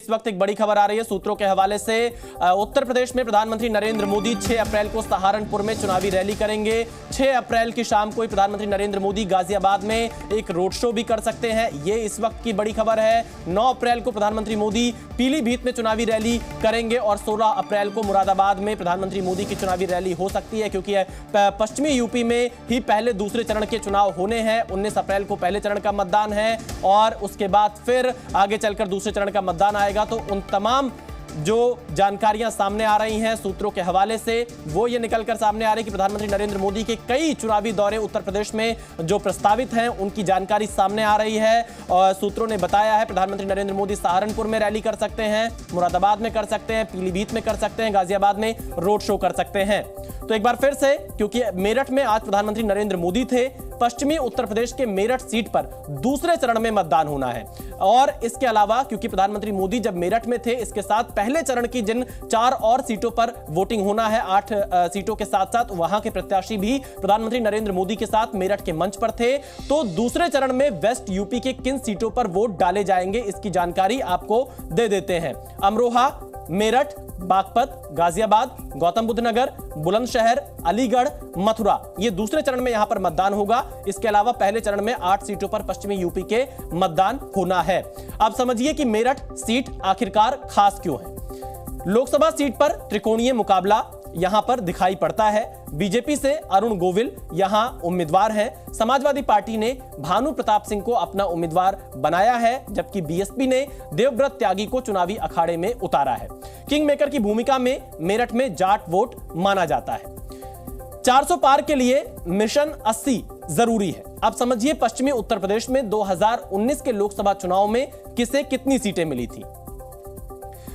इस वक्त एक बड़ी खबर आ रही है सूत्रों के हवाले से। उत्तर प्रदेश में प्रधानमंत्री नरेंद्र मोदी 6 अप्रैल को सहारनपुर में चुनावी रैली करेंगे। 6 अप्रैल की शाम को प्रधानमंत्री नरेंद्र मोदी गाजियाबाद में एक रोड शो भी कर सकते हैं, ये इस वक्त की बड़ी खबर है। 9 अप्रैल को प्रधानमंत्री मोदी पीलीभीत में चुनावी रैली करेंगे और 16 अप्रैल को मुरादाबाद में प्रधानमंत्री मोदी की चुनावी रैली हो सकती है, क्योंकि पश्चिमी यूपी में ही पहले दूसरे चरण के चुनाव होने हैं। 19 अप्रैल को पहले चरण का मतदान है और उसके बाद फिर आगे चलकर दूसरे चरण का मतदान आएगा। तो उन तमाम जो जानकारियां सामने आ रही हैं सूत्रों के हवाले से, वो ये निकलकर सामने आ रही है कि प्रधानमंत्री नरेंद्र मोदी के कई चुनावी दौरे उत्तर प्रदेश में जो प्रस्तावित हैं उनकी जानकारी सामने आ रही है। और सूत्रों ने बताया है प्रधानमंत्री नरेंद्र मोदी सहारनपुर में रैली कर सकते हैं, मुरादाबाद में कर सकते हैं, पीलीभीत में कर सकते हैं, गाजियाबाद में रोड शो कर सकते हैं। तो एक बार फिर से, क्योंकि मेरठ में आज प्रधानमंत्री नरेंद्र मोदी थे, पश्चिमी उत्तर प्रदेश के मेरठ सीट पर दूसरे चरण में मतदान होना है। और इसके अलावा क्योंकि प्रधानमंत्री मोदी जब मेरठ में थे, इसके साथ पहले चरण की जिन 4 और सीटों पर वोटिंग होना है, 8 सीटों के साथ साथ वहां के प्रत्याशी भी प्रधानमंत्री नरेंद्र मोदी के साथ मेरठ के मंच पर थे। तो दूसरे चरण में वेस्ट यूपी के किन सीटों पर वोट डाले जाएंगे, इसकी जानकारी आपको दे देते हैं। अमरोहा, मेरठ, बागपत, गाजियाबाद, गौतम बुद्ध नगर, बुलंदशहर, अलीगढ़, मथुरा, ये दूसरे चरण में यहां पर मतदान होगा। इसके अलावा पहले चरण में 8 सीटों पर पश्चिमी यूपी के मतदान होना है। अब समझिए कि मेरठ सीट आखिरकार खास क्यों है। लोकसभा सीट पर त्रिकोणीय मुकाबला यहां पर दिखाई पड़ता है। बीजेपी से अरुण गोविल यहां उम्मीदवार हैं। समाजवादी पार्टी ने भानु प्रताप सिंह को अपना उम्मीदवार बनाया है, जबकि बीएसपी ने देवव्रत त्यागी को चुनावी अखाड़े में उतारा है। किंग मेकर की भूमिका में मेरठ में जाट वोट माना जाता है। 400 पार के लिए मिशन 80 जरूरी है। अब समझिए पश्चिमी उत्तर प्रदेश में 2019 के लोकसभा चुनाव में किसे कितनी सीटें मिली थी।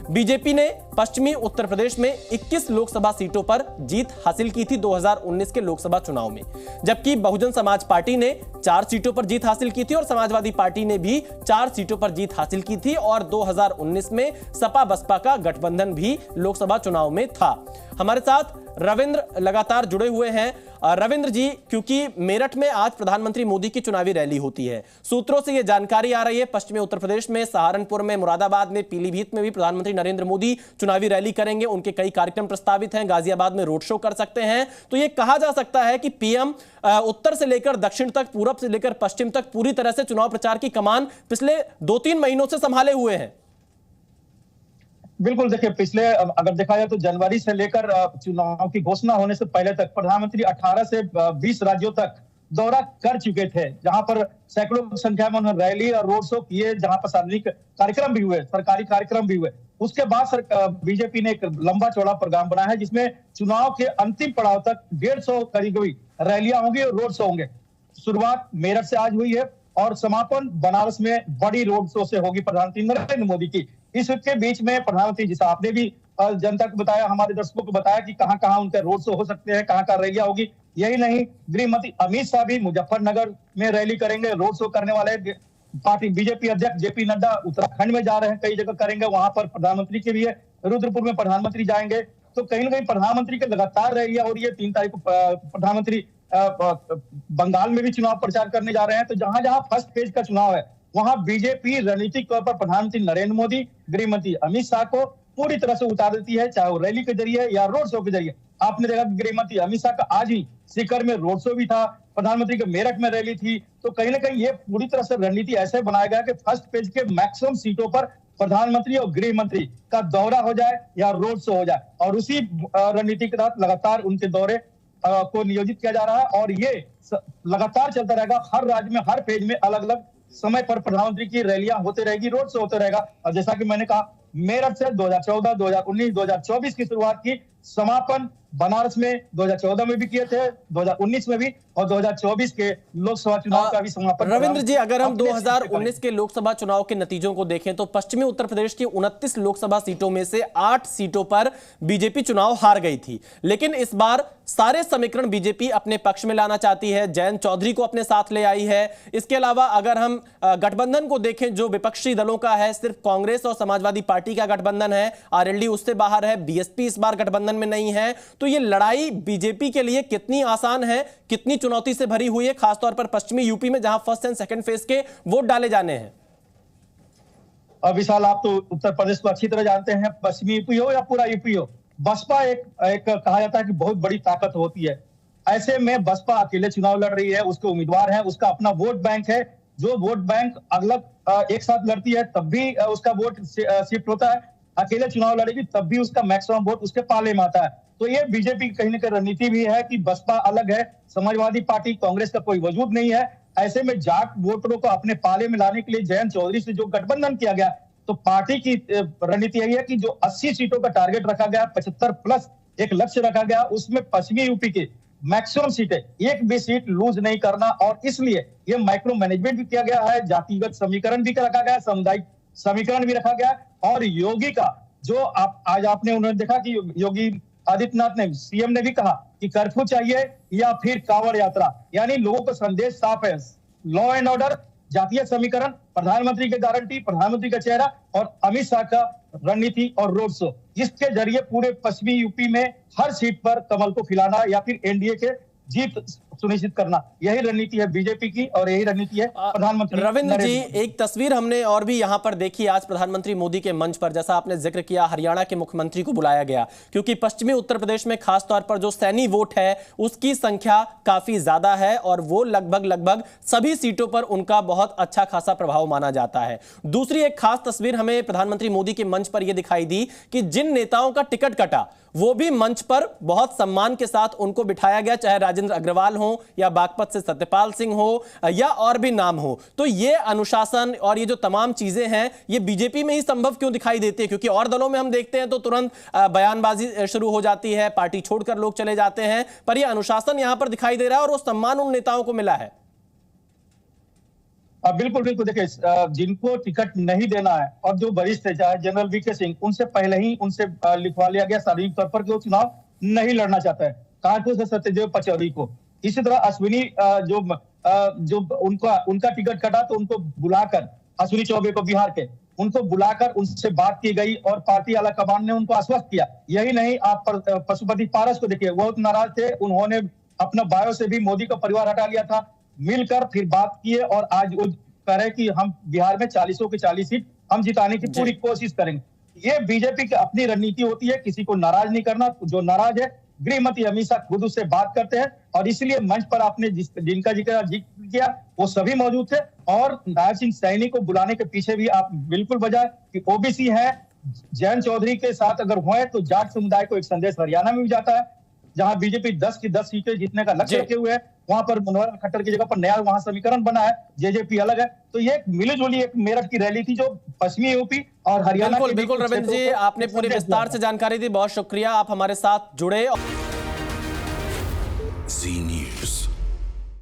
बीजेपी ने पश्चिमी उत्तर प्रदेश में 21 लोकसभा सीटों पर जीत हासिल की थी 2019 के लोकसभा चुनाव में, जबकि बहुजन समाज पार्टी ने 4 सीटों पर जीत हासिल की थी और समाजवादी पार्टी ने भी 4 सीटों पर जीत हासिल की थी। और 2019 में सपा बसपा का गठबंधन भी लोकसभा चुनाव में था। हमारे साथ रविंद्र लगातार जुड़े हुए हैं। रविंद्र जी, क्योंकि मेरठ में आज प्रधानमंत्री मोदी की चुनावी रैली होती है, सूत्रों से यह जानकारी आ रही है पश्चिमी उत्तर प्रदेश में सहारनपुर में, मुरादाबाद में, पीलीभीत में भी प्रधानमंत्री नरेंद्र मोदी चुनावी रैली करेंगे। उनके कई कार्यक्रम प्रस्तावित हैं, गाजियाबाद में रोड शो कर सकते हैं। तो यह कहा जा सकता है कि पीएम उत्तर से लेकर दक्षिण तक, पूरब से लेकर पश्चिम तक पूरी तरह से चुनाव प्रचार की कमान पिछले 2-3 महीनों से संभाले हुए हैं। बिल्कुल, देखिए पिछले अगर देखा जाए तो जनवरी से लेकर चुनाव की घोषणा होने से पहले तक प्रधानमंत्री 18 से 20 राज्यों तक दौरा कर चुके थे, जहां पर सैकड़ों की संख्या में उन्होंने रैली और रोड शो किए, जहां पर सार्वजनिक कार्यक्रम भी हुए, सरकारी कार्यक्रम भी हुए। उसके बाद बीजेपी ने एक लंबा चौड़ा प्रोग्राम बनाया है, जिसमें चुनाव के अंतिम पड़ाव तक 150 करीब रैलियां होंगी और रोड शो होंगे। शुरुआत मेरठ से आज हुई है और समापन बनारस में बड़ी रोड शो से होगी प्रधानमंत्री नरेंद्र मोदी की। इसके बीच में प्रधानमंत्री, जिसे आपने भी जनता को बताया, हमारे दर्शकों को बताया कि कहां कहां उनके रोड शो हो सकते हैं, कहां कहां रैलियां होगी। यही नहीं, गृह मंत्री अमित शाह भी मुजफ्फरनगर में रैली करेंगे, रोड शो करने वाले। पार्टी बीजेपी अध्यक्ष जेपी नड्डा उत्तराखंड में जा रहे हैं, कई जगह करेंगे, वहां पर प्रधानमंत्री के भी है। रुद्रपुर में प्रधानमंत्री जाएंगे। तो कहीं ना कहीं प्रधानमंत्री के लगातार रैलियां हो रही है। 3 तारीख को प्रधानमंत्री बंगाल में भी चुनाव प्रचार करने जा रहे हैं। तो जहां जहां फर्स्ट फेज का चुनाव है, वहां बीजेपी रणनीतिक तौर पर प्रधानमंत्री नरेंद्र मोदी, गृह मंत्री अमित शाह को पूरी तरह से उतार देती है, चाहे वो रैली के जरिए या रोड शो के जरिए। आपने देखा कि गृह मंत्री अमित शाह का आज ही सीकर में रोड शो भी था, प्रधानमंत्री के मेरठ में रैली थी। तो कहीं ना कहीं ये पूरी तरह से रणनीति ऐसे बनाया गया कि फर्स्ट पेज के मैक्सिमम सीटों पर प्रधानमंत्री और गृह मंत्री का दौरा हो जाए या रोड शो हो जाए, और उसी रणनीति के तहत लगातार उनके दौरे को नियोजित किया जा रहा है। और ये लगातार चलता रहेगा, हर राज्य में हर पेज में अलग अलग समय पर प्रधानमंत्री की रैलियां होते रहेगी, रोड शो होते रहेगा। और जैसा कि मैंने कहा, मेरठ से 2014, 2019, 2024 की शुरुआत की, समापन बनारस में 2014 में भी किए थे, 2019 में भी, और 2024 के लोकसभा चुनाव का भी समापन। रविंद्र जी, अगर हम 2019 के लोकसभा चुनाव के नतीजों को देखें तो पश्चिमी उत्तर प्रदेश की 29 लोकसभा सीटों में से 8 सीटों पर बीजेपी चुनाव हार गई थी, लेकिन इस बार सारे समीकरण बीजेपी अपने पक्ष में लाना चाहती है। जयंत चौधरी को अपने साथ ले आई है। इसके अलावा अगर हम गठबंधन को देखें जो विपक्षी दलों का है, सिर्फ कांग्रेस और समाजवादी पार्टी का गठबंधन है, आरएलडी उससे बाहर है, बीएसपी इस बार गठबंधन में नहीं है। तो ये लड़ाई बीजेपी के लिए कितनी आसान है, कितनी चुनौती से भरी हुई है, खासतौर पर पश्चिमी यूपी में जहां फर्स्ट एंड सेकंड फेज के वोट डाले जाने हैं? विशाल, आप तो उत्तर प्रदेश को अच्छी तरह जानते हैं, पश्चिमी यूपी हो या पूरा यूपी हो, बसपा एक एक कहा जाता है कि बहुत बड़ी ताकत होती है। ऐसे में बसपा अकेले चुनाव लड़ रही है, उसके उम्मीदवार हैं, उसका अपना वोट बैंक है। जो वोट बैंक अलग एक साथ लड़ती है तब भी उसका वोट शिफ्ट होता है, अकेले चुनाव लड़ेगी तब भी उसका मैक्सिमम वोट उसके पाले में आता है। तो ये बीजेपी की कहीं ना कहीं रणनीति भी है कि बसपा अलग है, समाजवादी पार्टी कांग्रेस का कोई वजूद नहीं है। ऐसे में जाट वोटरों को अपने पाले में लाने के लिए जयंत चौधरी से जो गठबंधन किया गया, तो पार्टी की रणनीति यही है कि जो 80 सीटों का टारगेट रखा गया, 75 प्लस एक लक्ष्य रखा गया, उसमें पश्चिमी यूपी के मैक्सिमम सीटें, एक भी सीट लूज नहीं करना। और इसलिए ये माइक्रो मैनेजमेंट भी किया गया है, जातिगत समीकरण भी रखा गया, सामुदायिक समीकरण भी रखा गया। और योगी का जो आज आपने उन्होंने देखा कि योगी आदित्यनाथ ने, सीएम ने भी कहा कि कर्फ्यू चाहिए या फिर कांवड़ यात्रा, यानी लोगों का संदेश साफ है, लॉ एंड ऑर्डर, जातीय समीकरण, प्रधानमंत्री की गारंटी, प्रधानमंत्री का चेहरा और अमित शाह का रणनीति और रोड शो। इसके जरिए पूरे पश्चिमी यूपी में हर सीट पर कमल को खिलाना या फिर एनडीए के जीत सुनिश्चित करना, यही रणनीति है बीजेपी की और यही रणनीति है प्रधानमंत्री रविंद्र जी। एक तस्वीर हमने और भी यहां पर देखी आज प्रधानमंत्री मोदी के मंच पर, जैसा आपने जिक्र किया, हरियाणा के मुख्यमंत्री को बुलाया गया क्योंकि पश्चिमी उत्तर प्रदेश में खासतौर पर जो सैनी वोट है उसकी संख्या काफी ज्यादा है और वो लगभग सभी सीटों पर उनका बहुत अच्छा खासा प्रभाव माना जाता है। दूसरी एक खास तस्वीर हमें प्रधानमंत्री मोदी के मंच पर यह दिखाई दी कि जिन नेताओं का टिकट कटा वो भी मंच पर बहुत सम्मान के साथ उनको बिठाया गया, चाहे राजेंद्र अग्रवाल हो या बागपत से सत्यपाल सिंह हो या और भी नाम हो। तो ये अनुशासन और ये जो तमाम चीजें हैं ये बीजेपी में ही संभव क्यों दिखाई देती है? क्योंकि और दलों में हम देखते हैं तो तुरंत बयानबाजी शुरू हो जाती है, पार्टी छोड़कर लोग चले जाते हैं, पर यह अनुशासन यहां पर दिखाई दे रहा है और वो सम्मान उन नेताओं को मिला है। बिल्कुल बिल्कुल, देखिए जिनको टिकट नहीं देना है और जो वरिष्ठ है चाहे जनरल वीके सिंह, उनसे पहले ही उनसे लिखवा लिया गया सार्वजनिक तौर पर कि वो चुनाव नहीं लड़ना चाहता है, कानपुर से सत्यदेव पचौरी को। इसी तरह अश्विनी जो उनका टिकट कटा तो उनको बुलाकर, अश्विनी चौबे को बिहार के, उनको बुलाकर उनसे बात की गई और पार्टी आला कमान ने उनको आश्वस्त किया। यही नहीं, आप पशुपति पारस को देखिए, बहुत नाराज थे, उन्होंने अपना बायो से भी मोदी का परिवार हटा लिया था, मिलकर फिर बात किए और आज वो कह रहे कि हम बिहार में 40 की 40 सीट हम जिताने की पूरी कोशिश करेंगे। ये बीजेपी की अपनी रणनीति होती है, किसी को नाराज नहीं करना। जो नाराज है गृह मंत्री अमित शाह खुद उससे बात करते हैं और इसलिए मंच पर आपने जिनका जिक्र किया वो सभी मौजूद थे। और नायब सिंह सैनी को बुलाने के पीछे भी आप बिल्कुल वजह कि ओबीसी है, जयंत चौधरी के साथ अगर हुए तो जाट समुदाय को एक संदेश हरियाणा में भी जाता है, जहां बीजेपी 10 की 10 सीटें जीतने का लक्ष्य रखे हुए है, वहां पर मनोहर खट्टर की जगह पर नया वहां समीकरण बना है, जेजेपी अलग है। तो ये मिलीजुली एक मेरठ की रैली थी जो पश्चिमी यूपी और हरियाणा के। बिल्कुल रविंद्र जी, आपने पूरे विस्तार से जानकारी दी, बहुत शुक्रिया, आप हमारे साथ जुड़े। जी न्यूज़।